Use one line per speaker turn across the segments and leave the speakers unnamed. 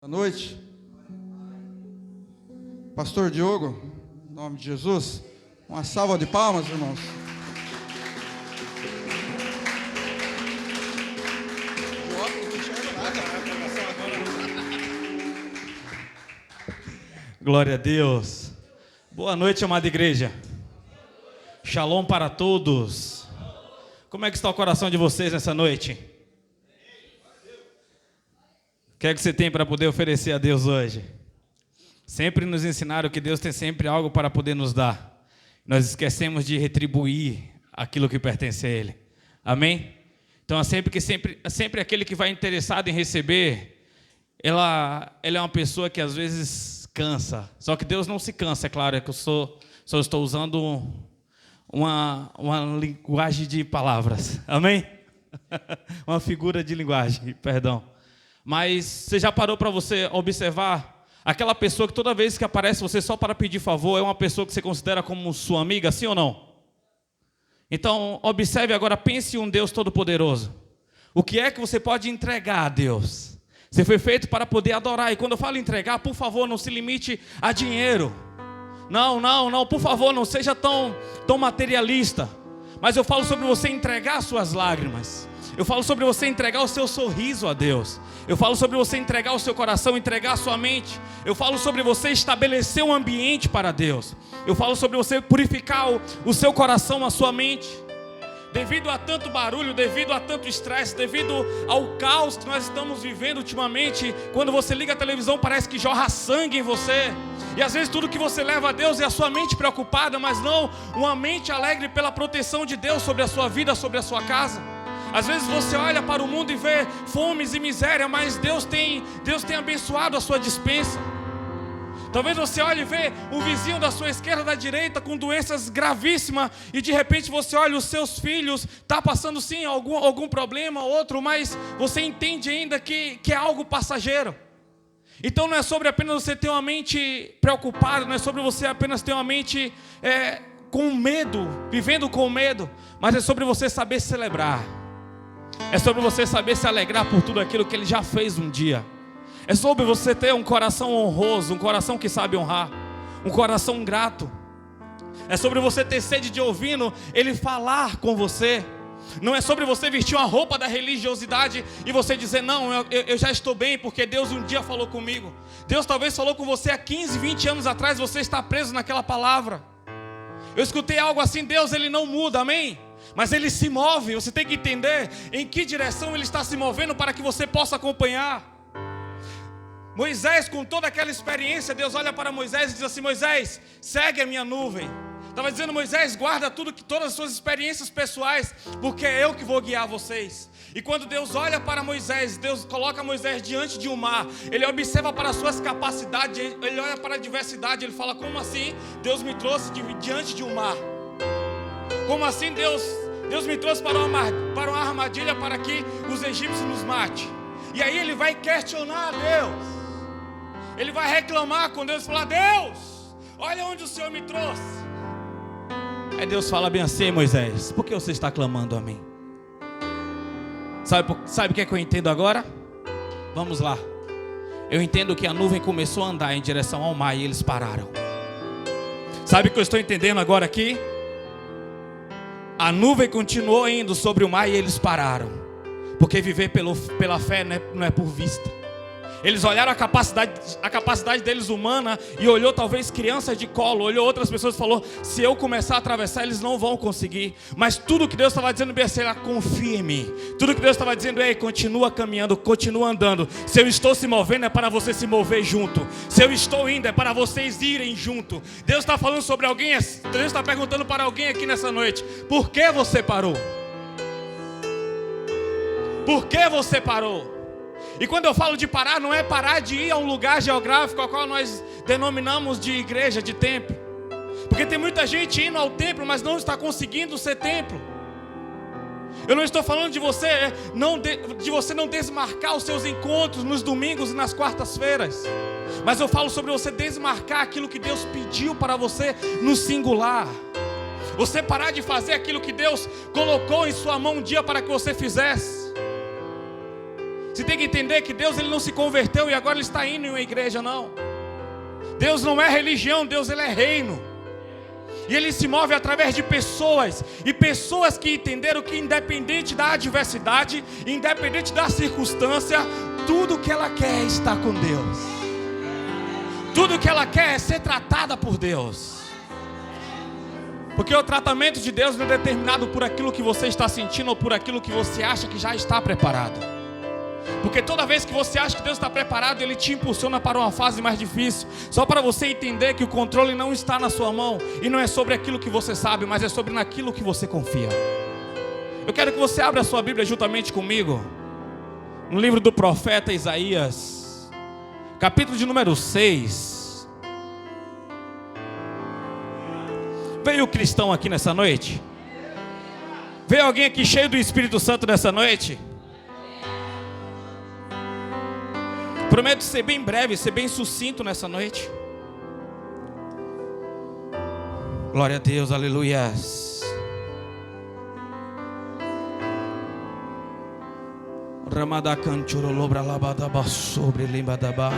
Boa noite. Pastor Diogo, em nome de Jesus, uma salva de palmas, irmãos.
Glória a Deus. Boa noite, amada igreja. Shalom para todos. Como é que está o coração de vocês nessa noite? O que é que você tem para poder oferecer a Deus hoje? Sempre nos ensinaram que Deus tem sempre algo para poder nos dar. Nós esquecemos de retribuir aquilo que pertence a Ele. Amém? Então, sempre aquele que vai interessado em receber, ela é uma pessoa que às vezes cansa. Só que Deus não se cansa, é claro, é que eu só estou usando uma linguagem de palavras. Amém? Uma figura de linguagem, perdão. Mas você já parou para você observar aquela pessoa que toda vez que aparece você só para pedir favor, é uma pessoa que você considera como sua amiga, sim ou não? Então, observe agora, pense em um Deus todo-poderoso. O que é que você pode entregar a Deus? Você foi feito para poder adorar. E quando eu falo entregar, por favor, não se limite a dinheiro. Não, por favor, não seja tão materialista. Mas eu falo sobre você entregar suas lágrimas. Eu falo sobre você entregar o seu sorriso a Deus. Eu falo sobre você entregar o seu coração, entregar a sua mente. Eu falo sobre você estabelecer um ambiente para Deus. Eu falo sobre você purificar o seu coração, a sua mente. Devido a tanto barulho, devido a tanto estresse, devido ao caos que nós estamos vivendo ultimamente, quando você liga a televisão parece que jorra sangue em você. E às vezes tudo que você leva a Deus é a sua mente preocupada, mas não uma mente alegre pela proteção de Deus sobre a sua vida, sobre a sua casa. Às vezes você olha para o mundo e vê fomes e miséria, mas Deus tem abençoado a sua despensa. Talvez você olhe e vê um vizinho da sua esquerda, da direita, com doenças gravíssimas, e de repente você olha os seus filhos, está passando sim algum problema, outro, mas você entende ainda que é algo passageiro. Então não é sobre apenas você ter uma mente preocupada, não é sobre você apenas ter uma mente com medo, vivendo com medo, mas é sobre você saber celebrar. É sobre você saber se alegrar por tudo aquilo que Ele já fez um dia. É sobre você ter um coração honroso, um coração que sabe honrar, um coração grato. É sobre você ter sede de ouvindo Ele falar com você. Não é sobre você vestir uma roupa da religiosidade e você dizer, não, eu já estou bem porque Deus um dia falou comigo. Deus talvez falou com você há 15, 20 anos atrás, você está preso naquela palavra. Eu escutei algo assim, Deus Ele não muda, amém? Mas Ele se move, você tem que entender em que direção Ele está se movendo para que você possa acompanhar. Moisés, com toda aquela experiência, Deus olha para Moisés e diz assim, Moisés, segue a minha nuvem. Estava dizendo, Moisés, guarda todas as suas experiências pessoais, porque é eu que vou guiar vocês. E quando Deus olha para Moisés, Deus coloca Moisés diante de um mar, Ele observa para as suas capacidades, Ele olha para a diversidade, Ele fala, como assim Deus me trouxe diante de um mar? Como assim Deus me trouxe para uma armadilha para que os egípcios nos matem? E aí ele vai questionar a Deus. Ele vai reclamar com Deus e falar, Deus, olha onde o Senhor me trouxe. Aí Deus fala bem assim, Moisés, por que você está clamando a mim? Sabe o que é que eu entendo agora? Vamos lá. Eu entendo que a nuvem começou a andar em direção ao mar e eles pararam. Sabe o que eu estou entendendo agora aqui? A nuvem continuou indo sobre o mar e eles pararam. Porque viver pela fé não é por vista. Eles olharam a capacidade deles humana e olhou talvez crianças de colo, olhou outras pessoas e falou, se eu começar a atravessar eles não vão conseguir. Mas tudo que Deus estava dizendo, era confia em mim. Tudo que Deus estava dizendo é, continua caminhando, continua andando. Se eu estou se movendo é para você se mover junto. Se eu estou indo é para vocês irem junto. Deus está falando sobre alguém, Deus está perguntando para alguém aqui nessa noite, por que você parou? Por que você parou? E quando eu falo de parar, não é parar de ir a um lugar geográfico ao qual nós denominamos de igreja, de templo. Porque tem muita gente indo ao templo, mas não está conseguindo ser templo. Eu não estou falando de você não desmarcar os seus encontros nos domingos e nas quartas-feiras. Mas eu falo sobre você desmarcar aquilo que Deus pediu para você no singular. Você parar de fazer aquilo que Deus colocou em sua mão um dia para que você fizesse. Você tem que entender que Deus, ele não se converteu e agora ele está indo em uma igreja, não. Deus não é religião, Deus, ele é reino. E ele se move através de pessoas. E pessoas que entenderam que independente da adversidade, independente da circunstância, tudo que ela quer é estar com Deus. Tudo que ela quer é ser tratada por Deus. Porque o tratamento de Deus não é determinado por aquilo que você está sentindo ou por aquilo que você acha que já está preparado. Porque toda vez que você acha que Deus está preparado, Ele te impulsiona para uma fase mais difícil. Só para você entender que o controle não está na sua mão. E não é sobre aquilo que você sabe, mas é sobre naquilo que você confia. Eu quero que você abra a sua Bíblia juntamente comigo no livro do profeta Isaías, capítulo de número 6. Veio o cristão aqui nessa noite? Veio alguém aqui cheio do Espírito Santo nessa noite? Prometo ser bem breve, ser bem sucinto nessa noite. Glória a Deus, aleluias. Ramadakan chorolobra labadaba sobre limbadabas.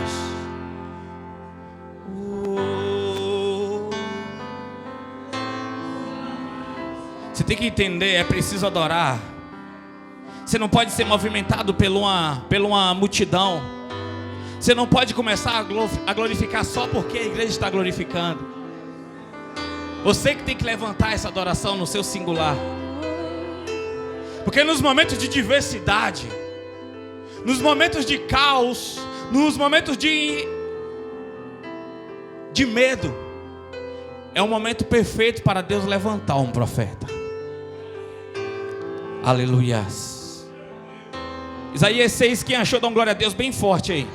Você tem que entender, é preciso adorar. Você não pode ser movimentado pela uma multidão. Você não pode começar a glorificar só porque a igreja está glorificando. Você que tem que levantar essa adoração no seu singular. Porque nos momentos de diversidade, nos momentos de caos, nos momentos de medo, é o momento perfeito para Deus levantar um profeta. Aleluias. Isaías 6, quem achou, dá uma glória a Deus bem forte aí.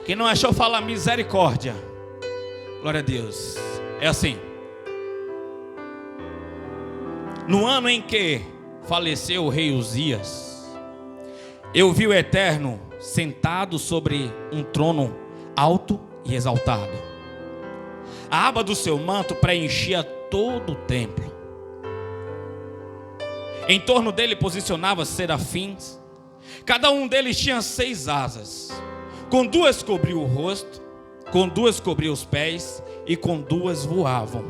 Quem não achou, fala misericórdia. Glória a Deus. É assim: no ano em que faleceu o rei Uzias, eu vi o Eterno sentado sobre um trono alto e exaltado. A aba do seu manto preenchia todo o templo. Em torno dele posicionava serafins. Cada um deles tinha 6 asas. Com 2 cobriu o rosto, com 2 cobriu os pés, e com 2 voavam.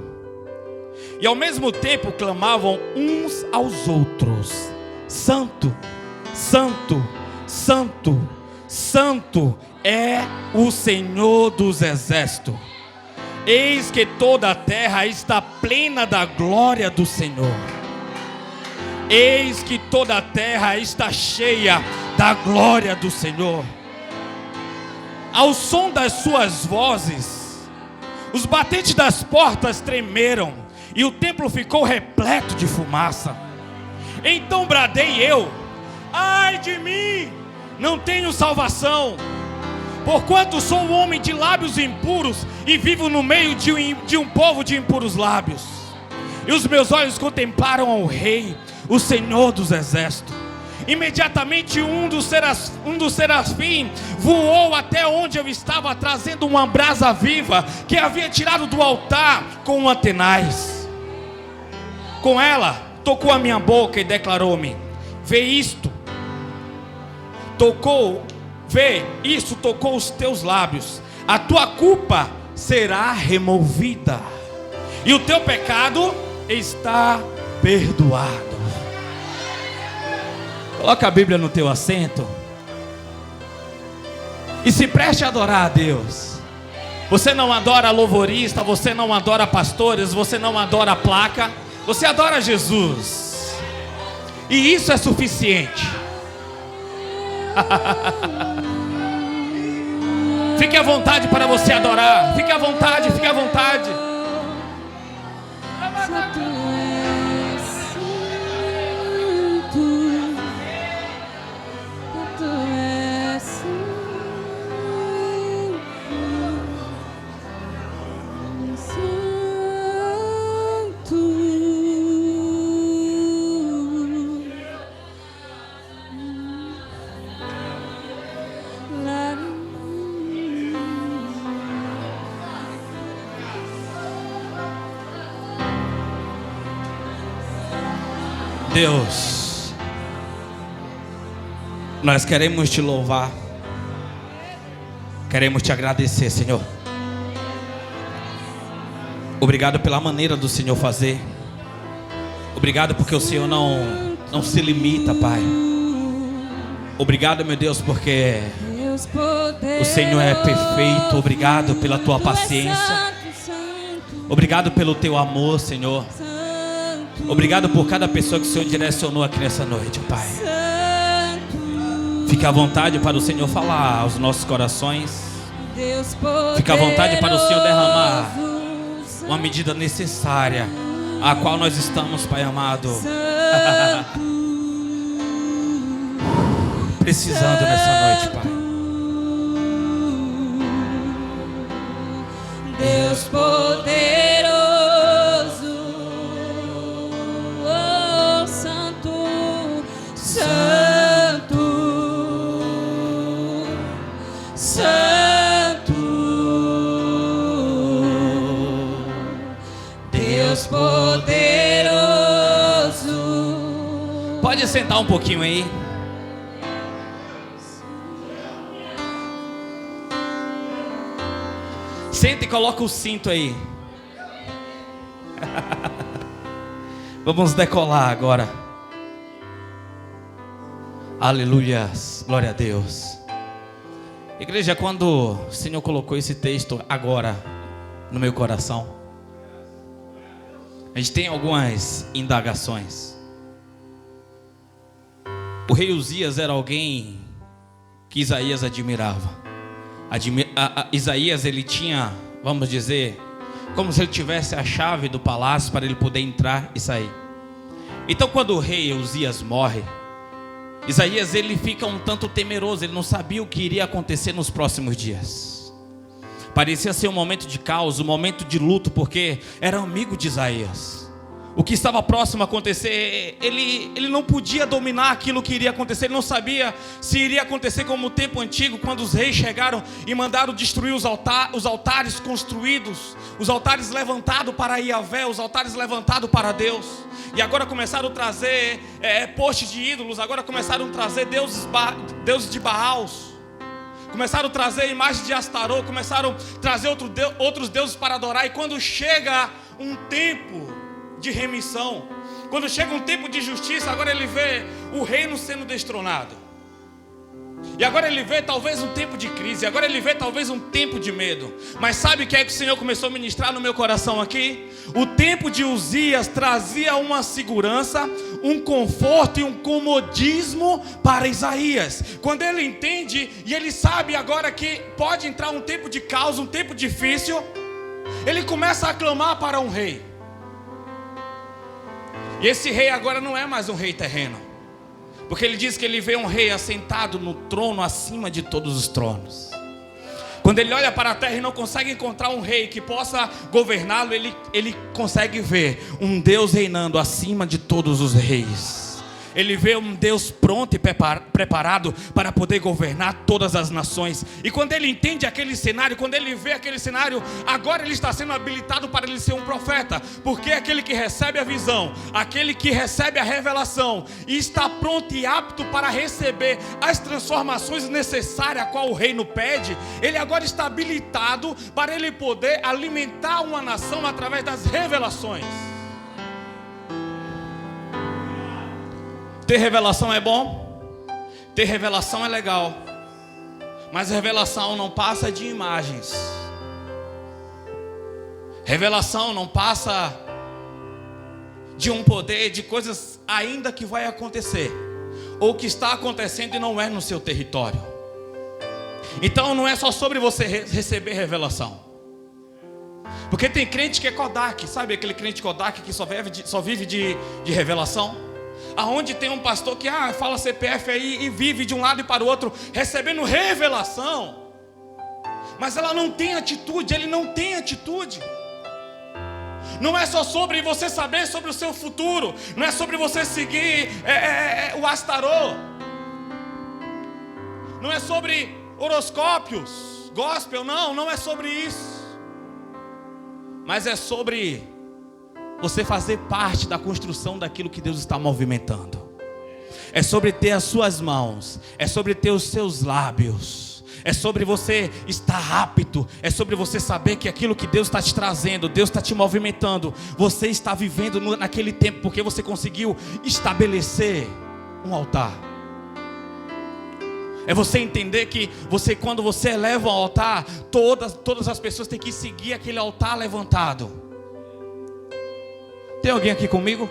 E ao mesmo tempo clamavam uns aos outros: Santo, Santo, Santo, Santo é o Senhor dos exércitos. Eis que toda a terra está plena da glória do Senhor. Eis que toda a terra está cheia da glória do Senhor. Ao som das suas vozes, os batentes das portas tremeram, e o templo ficou repleto de fumaça. Então bradei eu: ai de mim, não tenho salvação, porquanto sou um homem de lábios impuros, e vivo no meio de um povo de impuros lábios. E os meus olhos contemplaram ao Rei, o Senhor dos exércitos. Imediatamente um dos serafim voou até onde eu estava, trazendo uma brasa viva que havia tirado do altar com tenaz. Com ela tocou a minha boca e declarou-me: vê isto, tocou os teus lábios, a tua culpa será removida e o teu pecado está perdoado. Coloca a Bíblia no teu assento e se preste a adorar a Deus. Você não adora louvorista, você não adora pastores, você não adora placa, você adora Jesus. E isso é suficiente. Fique à vontade para você adorar. Fique à vontade, fique à vontade. Deus, Nós queremos te louvar. Queremos te agradecer, Senhor. Obrigado pela maneira do Senhor fazer. Obrigado porque o Senhor não se limita, Pai. Obrigado, meu Deus, porque o Senhor é perfeito. Obrigado pela tua paciência. Obrigado pelo teu amor, Senhor. Obrigado por cada pessoa que o Senhor direcionou aqui nessa noite, Pai. Fique à vontade para o Senhor falar aos nossos corações. Fique à vontade para o Senhor derramar uma medida necessária, a qual nós estamos, Pai amado, precisando nessa noite, Pai.
Deus poderoso, oh, Santo, Santo, Santo, Deus poderoso.
Pode sentar um pouquinho aí. Senta e coloca o cinto aí. Vamos decolar agora. Aleluias, glória a Deus. Igreja, quando o Senhor colocou esse texto agora no meu coração, a gente tem algumas indagações. O rei Uzias era alguém que Isaías admirava. Isaías, ele tinha, vamos dizer, como se ele tivesse a chave do palácio para ele poder entrar e sair. Então, quando o rei Uzias morre, Isaías, ele fica um tanto temeroso. Ele não sabia o que iria acontecer nos próximos dias. Parecia ser um momento de caos, um momento de luto, porque era amigo de Isaías. O que estava próximo a acontecer, ele não podia dominar aquilo que iria acontecer. Ele não sabia se iria acontecer como o tempo antigo, quando os reis chegaram e mandaram destruir os altares construídos, os altares levantados para Yahvé, os altares levantados para Deus. E agora começaram a trazer postes de ídolos, agora começaram a trazer deuses de Baals. Começaram a trazer imagens de Astarô, começaram a trazer outros deuses para adorar. E quando chega um tempo de remissão, quando chega um tempo de justiça, agora ele vê o reino sendo destronado. E agora ele vê talvez um tempo de crise, agora ele vê talvez um tempo de medo. Mas sabe o que é que o Senhor começou a ministrar no meu coração aqui? O tempo de Uzias trazia uma segurança, um conforto e um comodismo para Isaías. Quando ele entende e ele sabe agora que pode entrar um tempo de caos, um tempo difícil, ele começa a clamar para um rei. E esse rei agora não é mais um rei terreno, porque ele diz que ele vê um rei assentado no trono acima de todos os tronos. Quando ele olha para a terra e não consegue encontrar um rei que possa governá-lo, ele consegue ver um Deus reinando acima de todos os reis. Ele vê um Deus pronto e preparado para poder governar todas as nações. E quando ele entende aquele cenário, quando ele vê aquele cenário, agora ele está sendo habilitado para ele ser um profeta. Porque é aquele que recebe a visão, aquele que recebe a revelação, e está pronto e apto para receber as transformações necessárias a qual o reino pede. Ele agora está habilitado para ele poder alimentar uma nação através das revelações. Ter revelação é bom, ter revelação é legal, mas revelação não passa de imagens. Revelação não passa de um poder, de coisas ainda que vai acontecer, ou que está acontecendo e não é no seu território. Então não é só sobre você receber revelação. Porque tem crente que é Kodak, sabe aquele crente Kodak que só vive de revelação? Aonde tem um pastor que fala CPF aí e vive de um lado e para o outro, recebendo revelação, mas ela não tem atitude, ele não tem atitude. Não é só sobre você saber sobre o seu futuro, não é sobre você seguir o Astarô, não é sobre horoscópios, gospel, não é sobre isso, mas é sobre você fazer parte da construção daquilo que Deus está movimentando. é sobre ter as suas mãos, é sobre ter os seus lábios, é sobre você estar apto, é sobre você saber que aquilo que Deus está te trazendo, Deus está te movimentando, você está vivendo naquele tempo porque você conseguiu estabelecer um altar. É você entender que quando você eleva o altar, todas as pessoas têm que seguir aquele altar levantado. Tem alguém aqui comigo?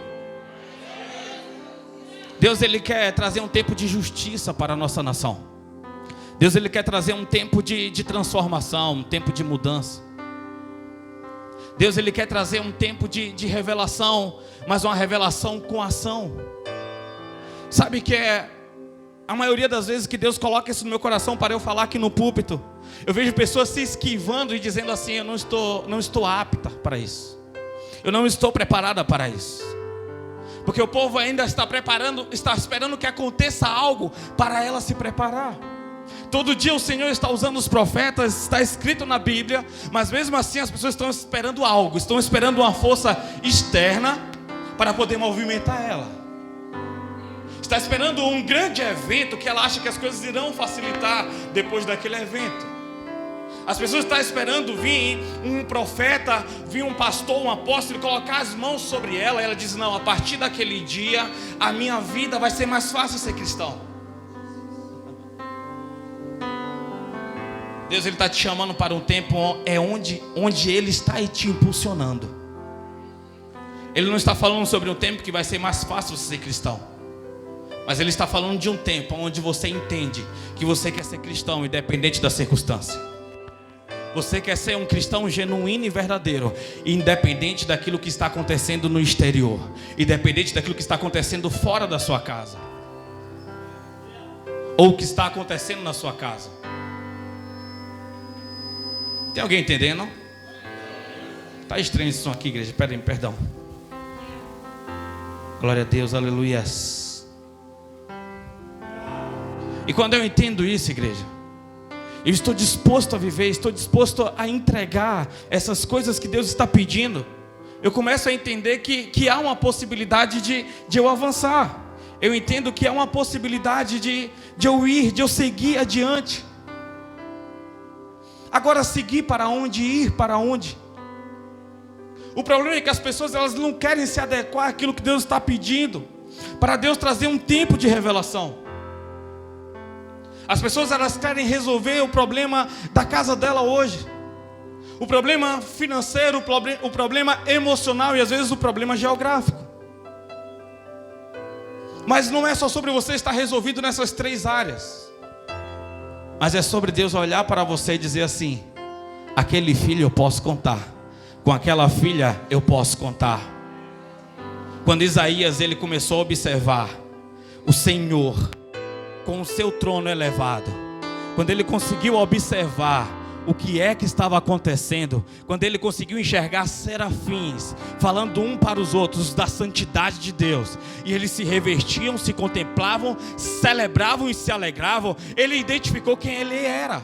Deus, Ele quer trazer um tempo de justiça para a nossa nação. Deus, Ele quer trazer um tempo de transformação, um tempo de mudança. Deus, Ele quer trazer um tempo de revelação, mas uma revelação com ação. Sabe que é a maioria das vezes que Deus coloca isso no meu coração para eu falar aqui no púlpito, eu vejo pessoas se esquivando e dizendo assim: eu não estou apta para isso, eu não estou preparada para isso. Porque o povo ainda está esperando que aconteça algo para ela se preparar. Todo dia o Senhor está usando os profetas, está escrito na Bíblia, mas mesmo assim as pessoas estão esperando algo, estão esperando uma força externa para poder movimentar ela. Está esperando um grande evento que ela acha que as coisas irão facilitar depois daquele evento. As pessoas estão esperando vir um profeta, vir um pastor, um apóstolo, colocar as mãos sobre ela, e ela diz: não, a partir daquele dia a minha vida vai ser mais fácil ser cristão. Deus, Ele está te chamando para um tempo onde Ele está te impulsionando. Ele não está falando sobre um tempo que vai ser mais fácil você ser cristão, mas Ele está falando de um tempo onde você entende que você quer ser cristão independente da circunstância. Você quer ser um cristão genuíno e verdadeiro, independente daquilo que está acontecendo no exterior, independente daquilo que está acontecendo fora da sua casa, ou o que está acontecendo na sua casa. Tem alguém entendendo? Está estranho isso aqui, igreja. Perdão. Glória a Deus, aleluias. E quando eu entendo isso, igreja, eu estou disposto a viver, estou disposto a entregar essas coisas que Deus está pedindo. Eu começo a entender que há uma possibilidade de eu avançar. Eu entendo que há uma possibilidade de eu ir, de eu seguir adiante. Agora, seguir para onde? Ir para onde? O problema é que as pessoas elas não querem se adequar àquilo que Deus está pedindo, para Deus trazer um tempo de revelação. As pessoas elas querem resolver o problema da casa dela hoje, o problema financeiro, o problema emocional e às vezes o problema geográfico. Mas não é só sobre você estar resolvido nessas três áreas, mas é sobre Deus olhar para você e dizer assim: aquele filho eu posso contar, com aquela filha eu posso contar. Quando Isaías ele começou a observar o Senhor com o seu trono elevado, quando ele conseguiu observar o que é que estava acontecendo, quando ele conseguiu enxergar serafins falando um para os outros da santidade de Deus, e eles se revertiam, se contemplavam, celebravam e se alegravam, ele identificou quem ele era.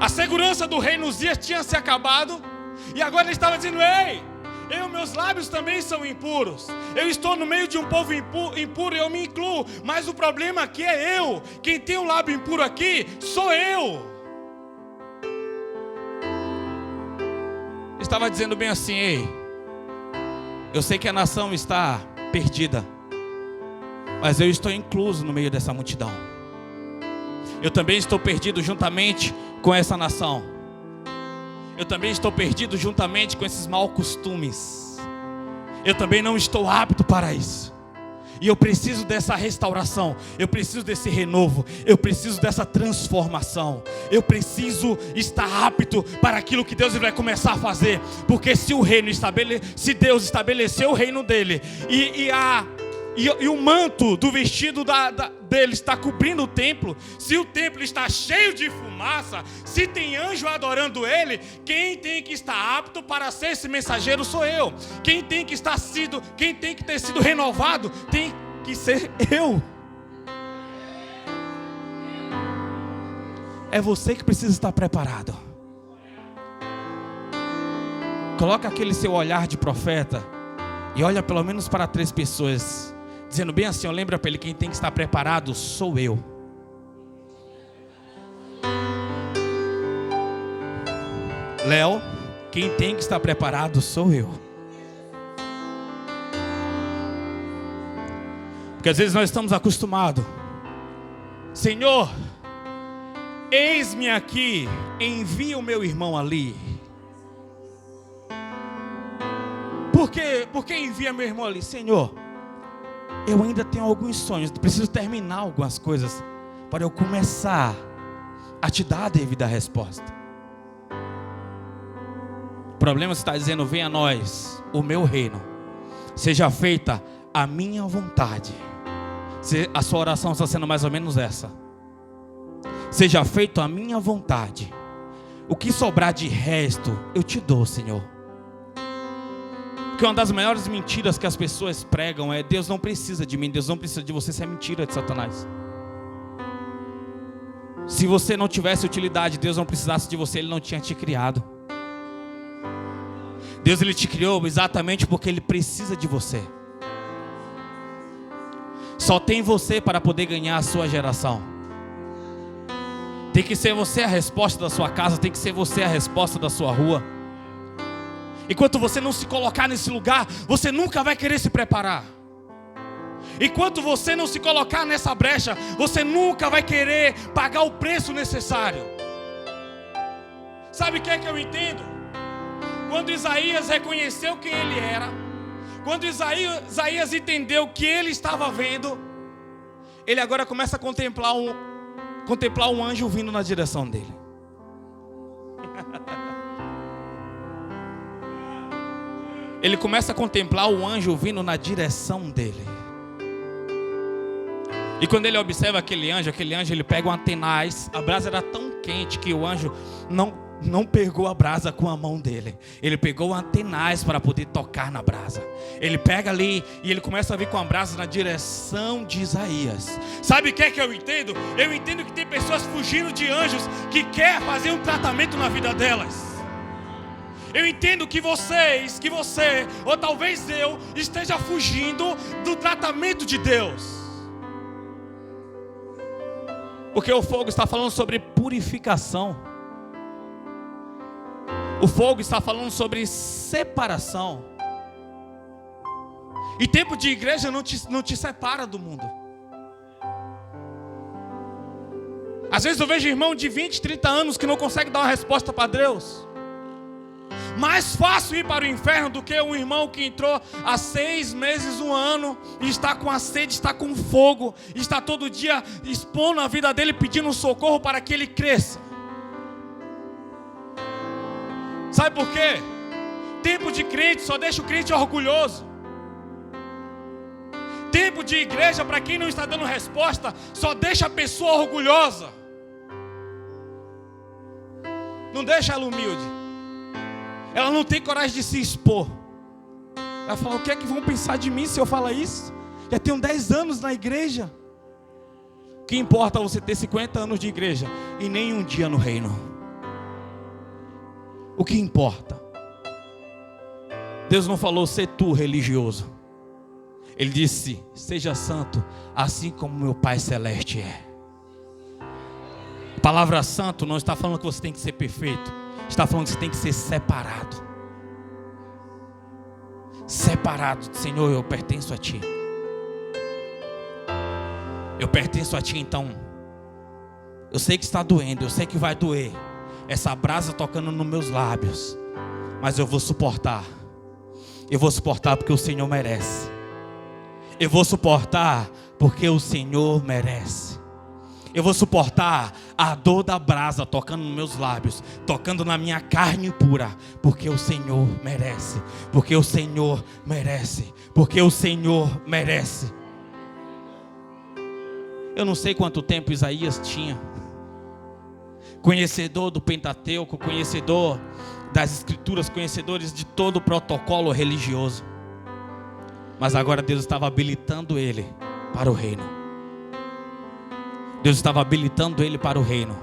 A segurança do rei Uzias tinha se acabado, e agora ele estava dizendo: ei, meus lábios também são impuros, eu estou no meio de um povo impuro, eu me incluo, mas o problema aqui é eu, quem tem um lábio impuro aqui sou eu. Estava dizendo bem assim: ei, eu sei que a nação está perdida, mas eu estou incluso no meio dessa multidão. Eu também estou perdido juntamente com essa nação. Eu também estou perdido juntamente com esses maus costumes. Eu também não estou apto para isso. E eu preciso dessa restauração. Eu preciso desse renovo. Eu preciso dessa transformação. Eu preciso estar apto para aquilo que Deus vai começar a fazer. Porque se Deus estabeleceu o reino dele, e o manto do vestido dele está cobrindo o templo, se o templo está cheio de fumaça, se tem anjo adorando ele, quem tem que estar apto para ser esse mensageiro sou eu. Quem tem que ter sido renovado tem que ser eu. É você que precisa estar preparado. Coloca aquele seu olhar de profeta e olha pelo menos para 3 pessoas, dizendo bem assim, lembra para ele, quem tem que estar preparado sou eu. Léo, quem tem que estar preparado sou eu. Porque às vezes nós estamos acostumados. Senhor, eis-me aqui, envia o meu irmão ali. Por que envia meu irmão ali? Senhor, eu ainda tenho alguns sonhos, preciso terminar algumas coisas para eu começar a te dar a devida resposta. O problema está dizendo, venha a nós o meu reino, seja feita a minha vontade. A sua oração está sendo mais ou menos essa: seja feita a minha vontade, o que sobrar de resto eu te dou, Senhor. Porque uma das maiores mentiras que as pessoas pregam é: Deus não precisa de mim, Deus não precisa de você. Isso é mentira de Satanás. Se você não tivesse utilidade, Deus não precisasse de você, Ele não tinha te criado. Deus, Ele te criou exatamente porque Ele precisa de você. Só tem você para poder ganhar a sua geração. Tem que ser você a resposta da sua casa, tem que ser você a resposta da sua rua. Enquanto você não se colocar nesse lugar, você nunca vai querer se preparar. Enquanto você não se colocar nessa brecha, você nunca vai querer pagar o preço necessário. Sabe o que é que eu entendo? Quando Isaías reconheceu quem ele era, quando Isaías entendeu o que ele estava vendo, ele agora começa a contemplar um anjo vindo na direção dele. Ele começa a contemplar o anjo vindo na direção dele. E quando ele observa aquele anjo ele pega um tenaz. A brasa era tão quente que o anjo não pegou a brasa com a mão dele. Ele pegou um tenaz para poder tocar na brasa. Ele pega ali e ele começa a vir com a brasa na direção de Isaías. Sabe o que é que eu entendo? Eu entendo que tem pessoas fugindo de anjos que quer fazer um tratamento na vida delas. Eu entendo que você, ou talvez eu, esteja fugindo do tratamento de Deus. Porque o fogo está falando sobre purificação. O fogo está falando sobre separação. E tempo de igreja não te separa do mundo. Às vezes eu vejo irmão de 20, 30 anos que não consegue dar uma resposta para Deus. Mais fácil ir para o inferno do que um irmão que entrou há 6 meses, 1 ano, e está com a sede, está com fogo, está todo dia expondo a vida dele, pedindo socorro para que ele cresça. Sabe por quê? Tempo de crente só deixa o crente orgulhoso. Tempo de igreja, para quem não está dando resposta, só deixa a pessoa orgulhosa. Não deixa ela humilde. Ela não tem coragem de se expor. Ela fala: o que é que vão pensar de mim se eu falar isso? Já tenho 10 anos na igreja. O que importa é você ter 50 anos de igreja e nem um dia no reino? O que importa? Deus não falou ser tu religioso. Ele disse: seja santo, assim como meu Pai Celeste é. A palavra santo não está falando que você tem que ser perfeito. Está falando que você tem que ser separado. Separado. Senhor, eu pertenço a Ti. Eu pertenço a Ti, então. Eu sei que está doendo, eu sei que vai doer. Essa brasa tocando nos meus lábios. Mas eu vou suportar. Eu vou suportar porque o Senhor merece. Eu vou suportar porque o Senhor merece. Eu vou suportar a dor da brasa tocando nos meus lábios, tocando na minha carne pura, porque o Senhor merece, porque o Senhor merece, porque o Senhor merece. Eu não sei quanto tempo Isaías tinha, conhecedor do Pentateuco, conhecedor das Escrituras, conhecedores de todo o protocolo religioso, mas agora Deus estava habilitando ele para o reino. Deus estava habilitando ele para o reino.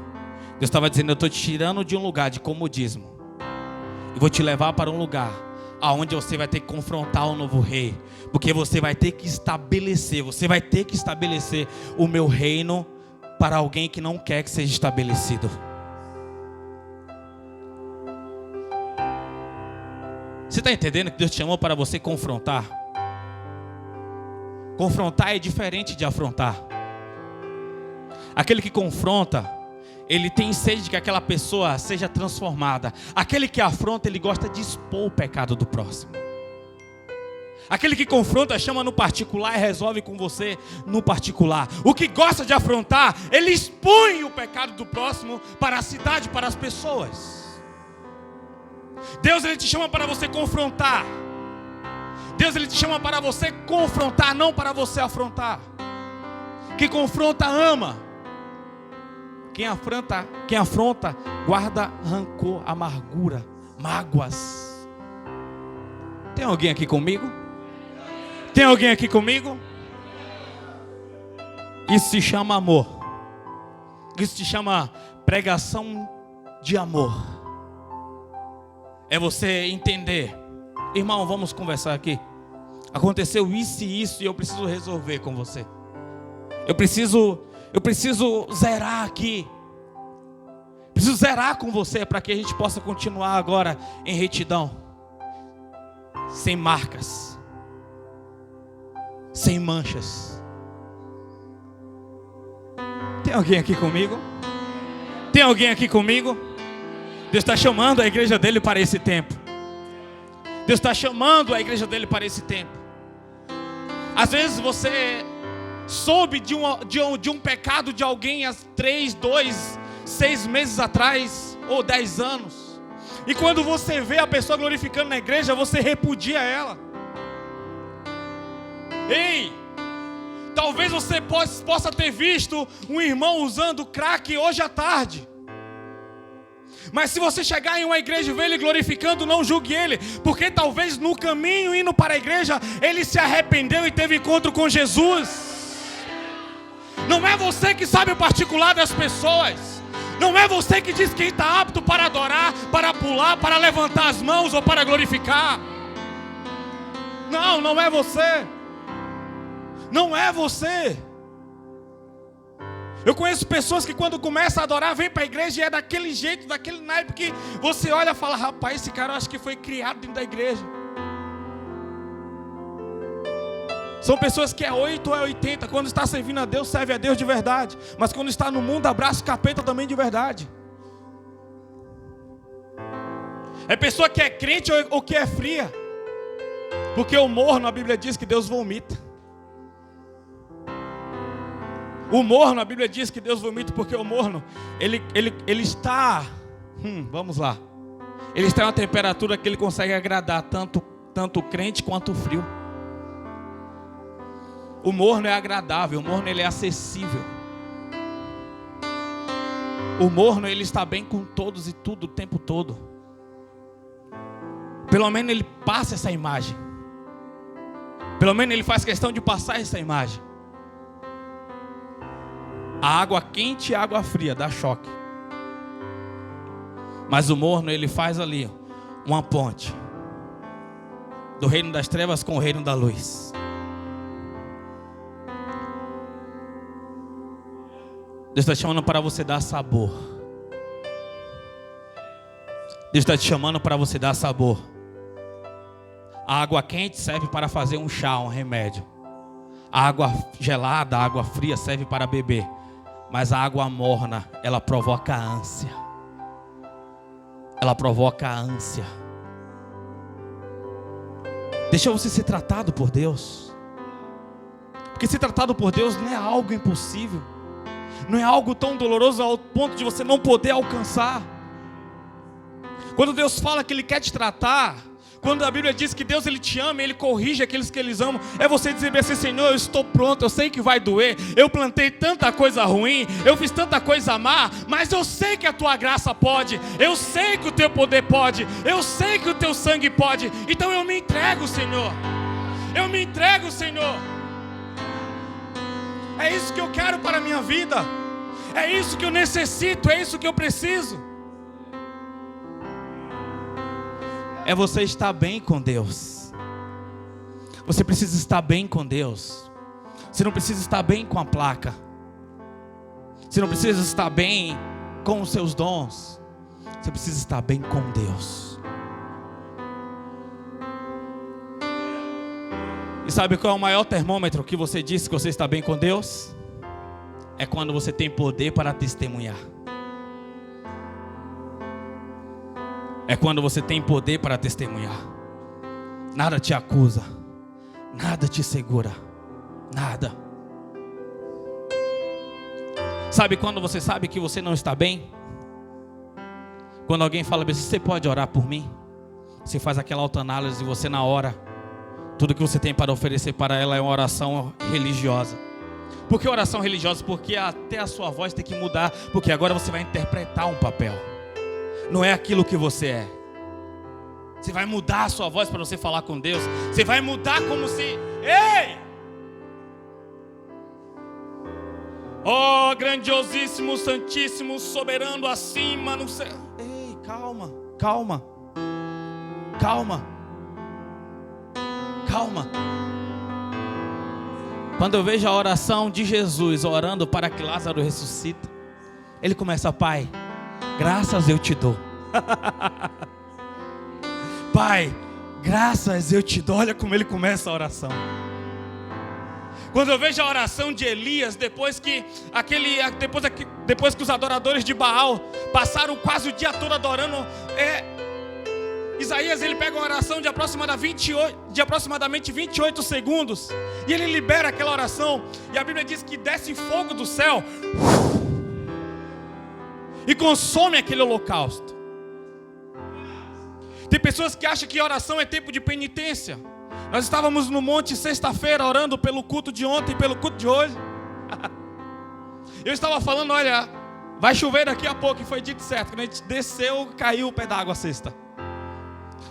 Deus estava dizendo: eu estou te tirando de um lugar de comodismo e vou te levar para um lugar aonde você vai ter que confrontar o novo rei, porque você vai ter que estabelecer o meu reino para alguém que não quer que seja estabelecido. Você está entendendo que Deus te chamou para você confrontar? Confrontar é diferente de afrontar. Aquele que confronta, ele tem sede de que aquela pessoa seja transformada. Aquele que afronta, ele gosta de expor o pecado do próximo. Aquele que confronta, chama no particular e resolve com você no particular. O que gosta de afrontar, ele expõe o pecado do próximo para a cidade, para as pessoas. Deus, ele te chama para você confrontar. Deus, ele te chama para você confrontar, não para você afrontar. Quem confronta, ama. Quem afronta, guarda rancor, amargura, mágoas. Tem alguém aqui comigo? Tem alguém aqui comigo? Isso se chama amor. Isso se chama pregação de amor. É você entender, irmão, vamos conversar aqui. Aconteceu isso e isso e eu preciso resolver com você. Eu preciso zerar aqui. Preciso zerar com você para que a gente possa continuar agora em retidão. Sem marcas. Sem manchas. Tem alguém aqui comigo? Tem alguém aqui comigo? Deus está chamando a igreja dele para esse tempo. Deus está chamando a igreja dele para esse tempo. Às vezes você soube de um pecado de alguém há 3, 2, 6 meses atrás, ou 10 anos. E quando você vê a pessoa glorificando na igreja, você repudia ela. Ei, talvez você possa ter visto um irmão usando crack hoje à tarde. Mas se você chegar em uma igreja e ver ele glorificando, não julgue ele, porque talvez no caminho indo para a igreja, ele se arrependeu e teve encontro com Jesus. Não é você que sabe o particular das pessoas. Não é você que diz quem está apto para adorar, para pular, para levantar as mãos ou para glorificar. Não, não é você. Não é você. Eu conheço pessoas que quando começam a adorar, vem para a igreja e é daquele jeito, daquele naipe que você olha e fala, rapaz, esse cara eu acho que foi criado dentro da igreja. São pessoas que é 8 ou é 80, quando está servindo a Deus, serve a Deus de verdade. Mas quando está no mundo, abraça o capeta também de verdade. É pessoa que é crente ou que é fria. Porque o morno, a Bíblia diz que Deus vomita. O morno, a Bíblia diz que Deus vomita porque o morno, ele está, vamos lá. Ele está em uma temperatura que ele consegue agradar tanto o crente quanto o frio. O morno é agradável, o morno ele é acessível. O morno ele está bem com todos e tudo o tempo todo. Pelo menos ele passa essa imagem. Pelo menos ele faz questão de passar essa imagem. A água quente e a água fria dá choque. Mas o morno ele faz ali uma ponte do reino das trevas com o reino da luz. Deus está te chamando para você dar sabor. Deus está te chamando para você dar sabor. A água quente serve para fazer um chá, um remédio. A água gelada, a água fria serve para beber. Mas a água morna, ela provoca ânsia. Ela provoca ânsia. Deixa você ser tratado por Deus. Porque ser tratado por Deus não é algo impossível. Não é algo tão doloroso ao ponto de você não poder alcançar. Quando Deus fala que Ele quer te tratar, quando a Bíblia diz que Deus Ele te ama, Ele corrige aqueles que Ele ama, é você dizer assim, Senhor, eu estou pronto, eu sei que vai doer, eu plantei tanta coisa ruim, eu fiz tanta coisa má, mas eu sei que a Tua graça pode, eu sei que o Teu poder pode, eu sei que o Teu sangue pode, então eu me entrego, Senhor, eu me entrego, Senhor. É isso que eu quero para a minha vida, é isso que eu necessito, é isso que eu preciso. é você estar bem com Deus. Você precisa estar bem com Deus. Você não precisa estar bem com a placa. Você não precisa estar bem com os seus dons. Você precisa estar bem com Deus. E sabe qual é o maior termômetro que você disse que você está bem com Deus? É quando você tem poder para testemunhar. É quando você tem poder para testemunhar. Nada te acusa. Nada te segura. Nada. Sabe quando você sabe que você não está bem? Quando alguém fala assim, você pode orar por mim? Você faz aquela autoanálise e você na hora, tudo que você tem para oferecer para ela é uma oração religiosa. Por que oração religiosa? Porque até a sua voz tem que mudar. Porque agora você vai interpretar um papel. Não é aquilo que você é. Você vai mudar a sua voz para você falar com Deus. Você vai mudar como se... Ei! Oh, grandiosíssimo, santíssimo, soberano acima no céu. Ei, calma, calma. Calma. Calma. Quando eu vejo a oração de Jesus orando para que Lázaro ressuscita, ele começa, Pai, graças eu te dou. Pai, graças eu te dou. Olha como ele começa a oração. Quando eu vejo a oração de Elias, depois que os adoradores de Baal passaram quase o dia todo adorando, Isaías ele pega uma oração de aproximadamente 28 segundos e ele libera aquela oração, e a Bíblia diz que desce fogo do céu e consome aquele holocausto. Tem pessoas que acham que oração é tempo de penitência. Nós estávamos no monte sexta-feira orando pelo culto de ontem e pelo culto de hoje. Eu estava falando, olha, vai chover daqui a pouco, e foi dito certo. Quando a gente desceu, caiu o pé d'água sexta.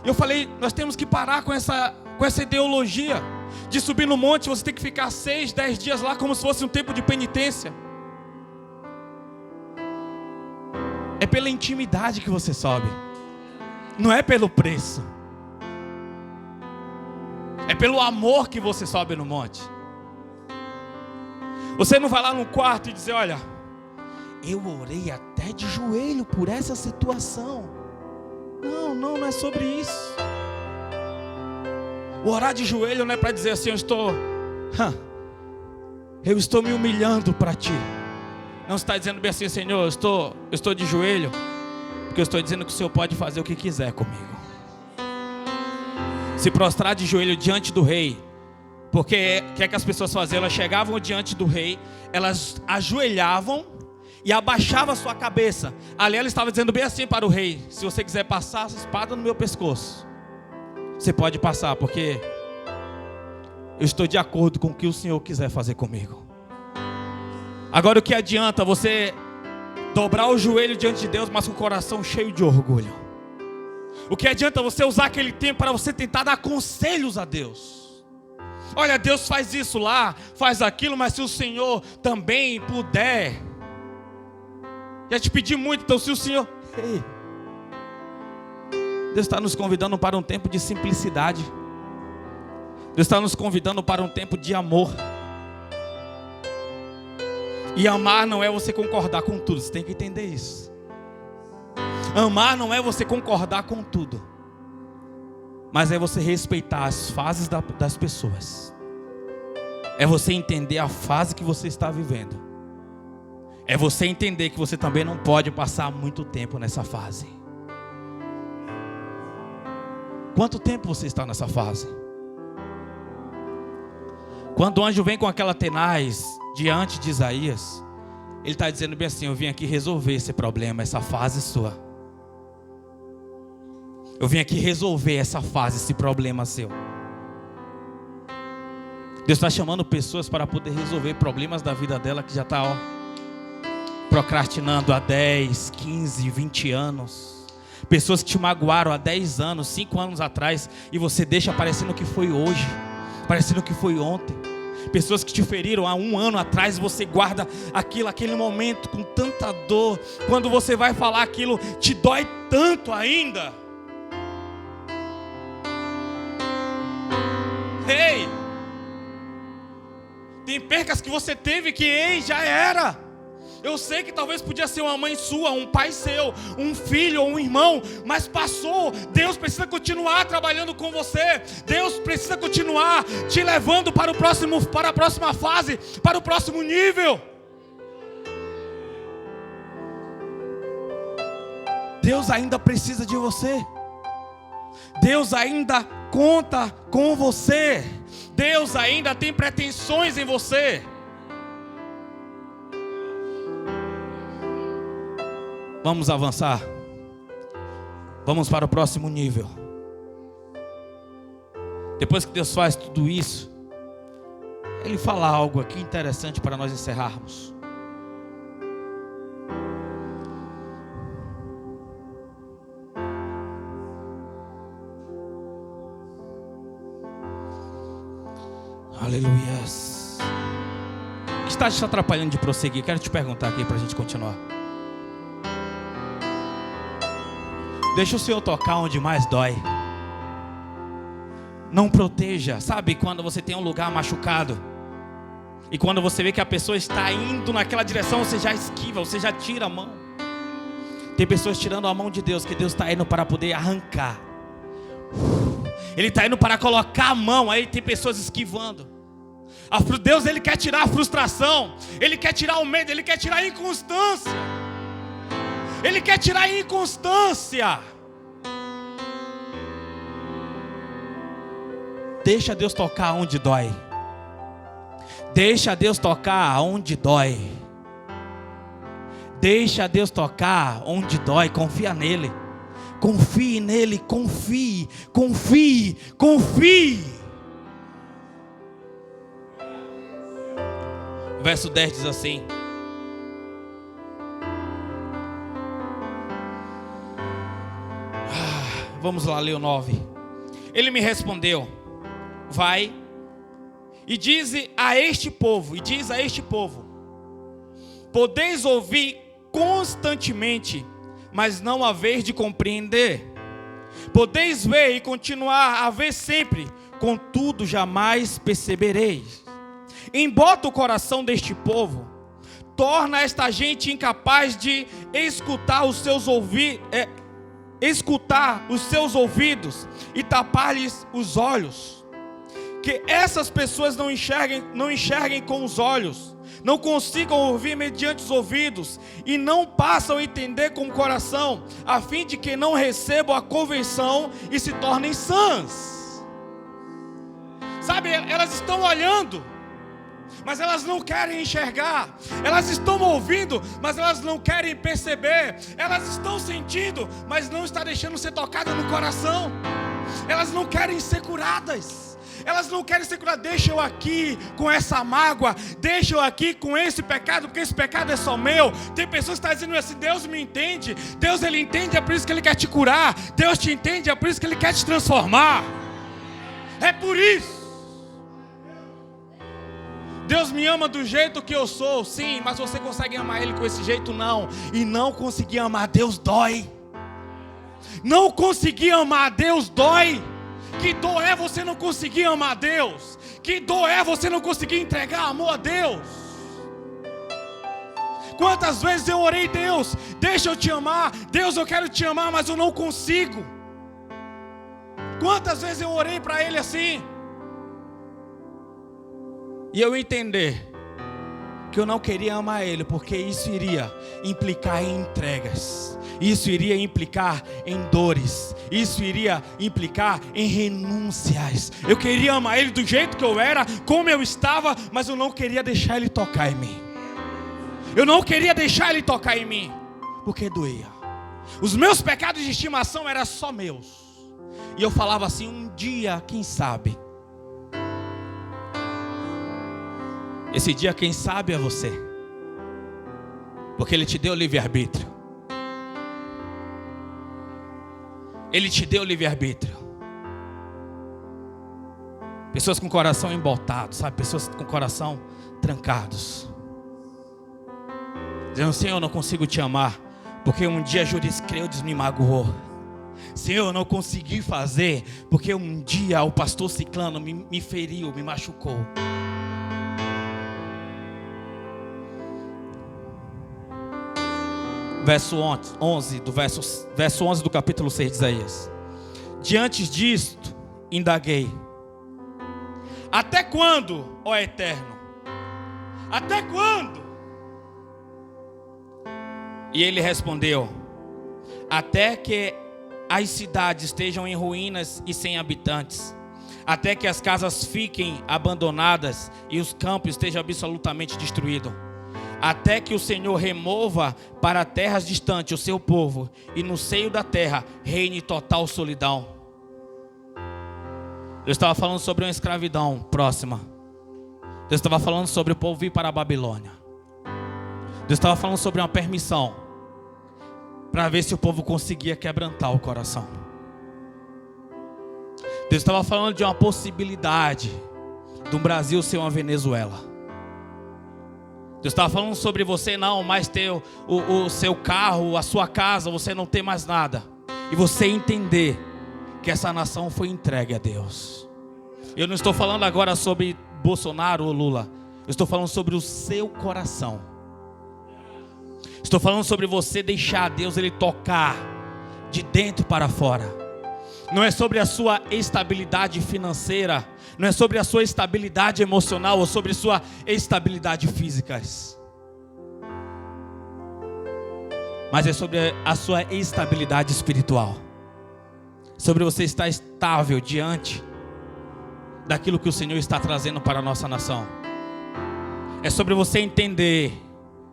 Eu falei, nós temos que parar com essa ideologia de subir no monte, você tem que ficar 6, 10 dias lá como se fosse um tempo de penitência. É pela intimidade que você sobe. Não é pelo preço. É pelo amor que você sobe no monte. Você não vai lá no quarto e dizer, olha, eu orei até de joelho por essa situação. Não é sobre isso. O orar de joelho não é para dizer assim, eu estou me humilhando para ti. Não está dizendo bem assim, Senhor, eu estou de joelho, porque eu estou dizendo que o Senhor pode fazer o que quiser comigo. Se prostrar de joelho diante do rei. Porque o que é que as pessoas faziam? Elas chegavam diante do rei, elas ajoelhavam e abaixavam a sua cabeça. Ali ela estava dizendo bem assim para o rei, se você quiser passar essa espada no meu pescoço, você pode passar, porque eu estou de acordo com o que o Senhor quiser fazer comigo. Agora o que adianta você dobrar o joelho diante de Deus, mas com o coração cheio de orgulho? O que adianta você usar aquele tempo para você tentar dar conselhos a Deus? Olha, Deus faz isso lá, faz aquilo, mas se o Senhor também puder. Já te pedi muito, então se o Senhor... Ei, Deus está nos convidando para um tempo de simplicidade. Deus está nos convidando para um tempo de amor. E amar não é você concordar com tudo, você tem que entender isso. Amar não é você concordar com tudo, mas é você respeitar as fases das pessoas. É você entender a fase que você está vivendo. É você entender que você também não pode passar muito tempo nessa fase. Quanto tempo você está nessa fase? Quando o anjo vem com aquela tenaz diante de Isaías, ele está dizendo bem assim, eu vim aqui resolver esse problema, essa fase sua. Eu vim aqui resolver essa fase, esse problema seu. Deus está chamando pessoas para poder resolver problemas da vida dela que já está procrastinando há 10, 15, 20 anos. Pessoas que te magoaram há 10 anos, 5 anos atrás, e você deixa parecendo que foi hoje, parecendo que foi ontem. Pessoas que te feriram há 1 ano atrás, e você guarda aquele momento com tanta dor. Quando você vai falar aquilo, te dói tanto ainda. Ei! Tem percas que você teve que, ei, já era. Eu sei que talvez podia ser uma mãe sua, um pai seu, um filho ou um irmão, mas passou. Deus precisa continuar trabalhando com você. Deus precisa continuar te levando para a próxima fase, para o próximo nível. Deus ainda precisa de você. Deus ainda conta com você. Deus ainda tem pretensões em você. Vamos avançar. Vamos para o próximo nível. Depois que Deus faz tudo isso, Ele fala algo aqui interessante para nós encerrarmos. Aleluias. O que está te atrapalhando de prosseguir? Quero te perguntar aqui para a gente continuar. Deixa o Senhor tocar onde mais dói. Não proteja. Sabe quando você tem um lugar machucado e quando você vê que a pessoa está indo naquela direção, você já esquiva, você já tira a mão. Tem pessoas tirando a mão de Deus, que Deus está indo para poder arrancar. Ele está indo para colocar a mão. Aí tem pessoas esquivando. Deus, Ele quer tirar a frustração. Ele quer tirar o medo. Ele quer tirar a inconstância. Ele quer tirar a inconstância. Deixa Deus tocar onde dói. Deixa Deus tocar onde dói. Deixa Deus tocar onde dói. Confia nele. Confie nele. Confie. Confie. Confie. O verso 10 diz assim: vamos lá ler o 9. Ele me respondeu: vai e diz a este povo, podeis ouvir constantemente, mas não haver de compreender. Podeis ver e continuar a ver sempre, contudo jamais percebereis. Embota o coração deste povo, torna esta gente incapaz de escutar os seus ouvidos e tapar-lhes os olhos. Que essas pessoas não enxerguem com os olhos, não consigam ouvir mediante os ouvidos e não passam a entender com o coração, a fim de que não recebam a conversão e se tornem sãs. Sabe, elas estão olhando, mas elas não querem enxergar. Elas estão ouvindo, mas elas não querem perceber. Elas estão sentindo, mas não está deixando ser tocada no coração. Elas não querem ser curadas. Elas não querem ser curadas. Deixa eu aqui com essa mágoa. Deixa eu aqui com esse pecado, porque esse pecado é só meu. Tem pessoas que estão dizendo assim: Deus me entende. Deus, Ele entende, é por isso que Ele quer te curar. Deus te entende, é por isso que Ele quer te transformar. É por isso. Deus me ama do jeito que eu sou, sim, mas você consegue amar Ele com esse jeito? Não. E não conseguir amar Deus dói. Não conseguir amar Deus dói. Que dor é você não conseguir amar Deus? Que dor é você não conseguir entregar amor a Deus? Quantas vezes eu orei: Deus, deixa eu te amar. Deus, eu quero te amar, mas eu não consigo. Quantas vezes eu orei para Ele assim? E eu entender que eu não queria amar Ele, porque isso iria implicar em entregas, isso iria implicar em dores, isso iria implicar em renúncias. Eu queria amar Ele do jeito que eu era, como eu estava, mas eu não queria deixar Ele tocar em mim. Eu não queria deixar Ele tocar em mim, porque doía. Os meus pecados de estimação eram só meus. E eu falava assim: um dia, quem sabe. Esse dia, quem sabe, é você. Porque Ele te deu livre-arbítrio. Ele te deu livre-arbítrio. Pessoas com o coração embotado, sabe? Pessoas com o coração trancados, dizendo: Senhor, eu não consigo te amar, porque um dia Juris Creudes me magoou. Senhor, eu não consegui fazer porque um dia o pastor Ciclano me feriu, me machucou. Verso 11 do capítulo 6 de Isaías. Diante disto, indaguei: até quando, ó Eterno? Até quando? E ele respondeu: até que as cidades estejam em ruínas e sem habitantes, até que as casas fiquem abandonadas e os campos estejam absolutamente destruídos, até que o Senhor remova para terras distantes o seu povo e no seio da terra reine total solidão. Eu estava falando sobre uma escravidão próxima. Deus estava falando sobre o povo vir para a Babilônia. Deus estava falando sobre uma permissão para ver se o povo conseguia quebrantar o coração. Deus estava falando de uma possibilidade do Brasil ser uma Venezuela. Deus estava falando sobre você não mais ter o seu carro, a sua casa, você não ter mais nada. E você entender que essa nação foi entregue a Deus. Eu não estou falando agora sobre Bolsonaro ou Lula. Eu estou falando sobre o seu coração. Estou falando sobre você deixar Deus ele tocar de dentro para fora. Não é sobre a sua estabilidade financeira, não é sobre a sua estabilidade emocional ou sobre a sua estabilidade física, mas é sobre a sua estabilidade espiritual. Sobre você estar estável diante daquilo que o Senhor está trazendo para a nossa nação. É sobre você entender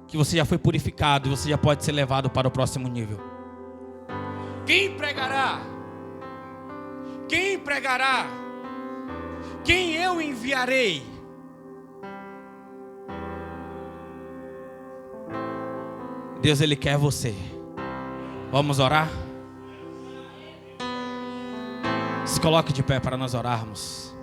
que você já foi purificado e você já pode ser levado para o próximo nível. Quem pregará? Quem pregará? Quem eu enviarei? Deus ele quer você. Vamos orar? Se coloque de pé para nós orarmos.